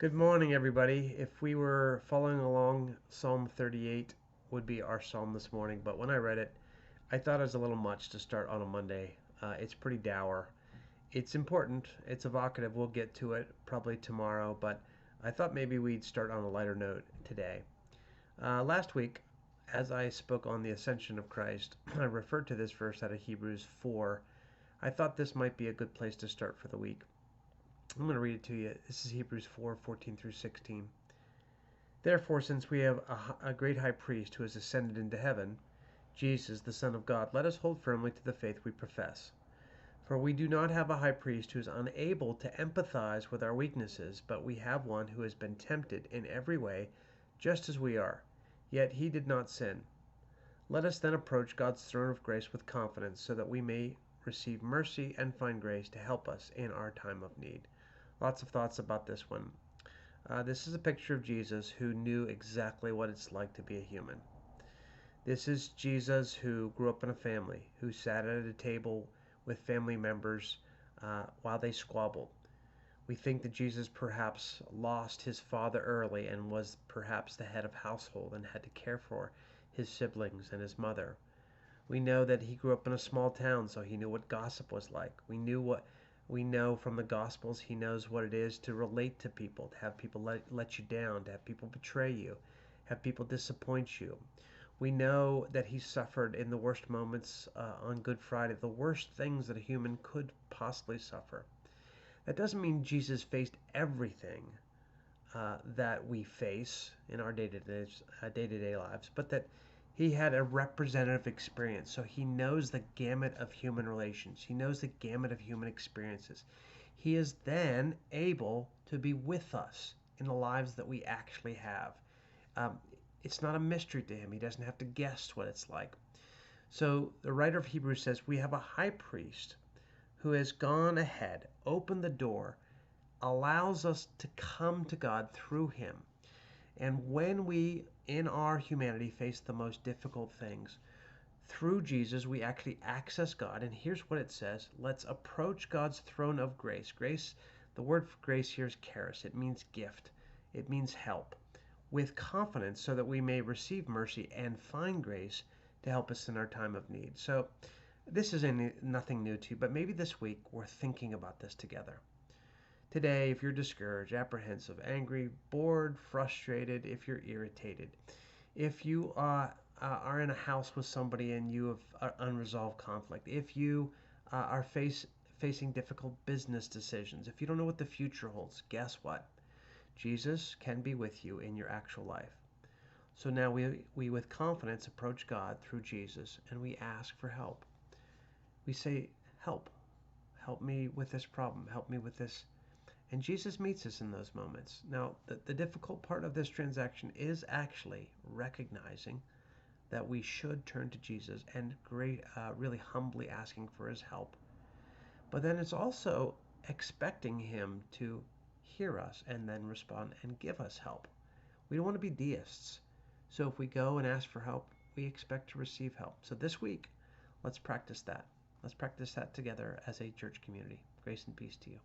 Good morning, everybody. If we were following along, Psalm 38 would be our psalm this morning, but when I read it, I thought it was a little much to start on a Monday. It's pretty dour. It's important, it's evocative. We'll get to it probably tomorrow, but I thought maybe we'd start on a lighter note today. Last week, as I spoke on the ascension of Christ, I referred to this verse out of Hebrews 4. I thought this might be a good place to start for the week. I'm going to read it to you. This is Hebrews 4:14 through 16. Therefore, since we have a great high priest who has ascended into heaven, Jesus, the Son of God, let us hold firmly to the faith we profess. For we do not have a high priest who is unable to empathize with our weaknesses, but we have one who has been tempted in every way, just as we are, yet he did not sin. Let us then approach God's throne of grace with confidence, so that we may receive mercy and find grace to help us in our time of need. Lots of thoughts about this one. This is a picture of Jesus who knew exactly what it's like to be a human. This is Jesus who grew up in a family, who sat at a table with family members while they squabbled. We think that Jesus perhaps lost his father early and was perhaps the head of household and had to care for his siblings and his mother. We know that he grew up in a small town, so he knew what gossip was like. We know from the Gospels he knows what it is to relate to people, to have people let you down, to have people betray you, have people disappoint you. We know that he suffered in the worst moments on Good Friday, the worst things that a human could possibly suffer. That doesn't mean Jesus faced everything that we face in our day-to-day lives, but that he had a representative experience. So he knows the gamut of human relations. He knows the gamut of human experiences. He is then able to be with us in the lives that we actually have. Um, it's not a mystery to him. He doesn't have to guess what it's like. So the writer of Hebrews says, we have a high priest who has gone ahead, opened the door, allows us to come to God through him. And when we, in our humanity, face the most difficult things, through Jesus, we actually access God. And here's what it says. Let's approach God's throne of grace. Grace, the word for grace here is charis. It means gift. It means help. With confidence so that we may receive mercy and find grace to help us in our time of need. So this is nothing new to you, but maybe this week we're thinking about this together. Today, if you're discouraged, apprehensive, angry, bored, frustrated, if you're irritated, if you are in a house with somebody and you have unresolved conflict, if you are facing difficult business decisions, if you don't know what the future holds, guess what? Jesus can be with you in your actual life. So now we with confidence approach God through Jesus and we ask for help. We say, help. Help me with this problem. Help me with this. And Jesus meets us in those moments. Now, the difficult part of this transaction is actually recognizing that we should turn to Jesus and really humbly asking for his help. But then it's also expecting him to hear us and then respond and give us help. We don't want to be deists. So if we go and ask for help, we expect to receive help. So this week, let's practice that. Let's practice that together as a church community. Grace and peace to you.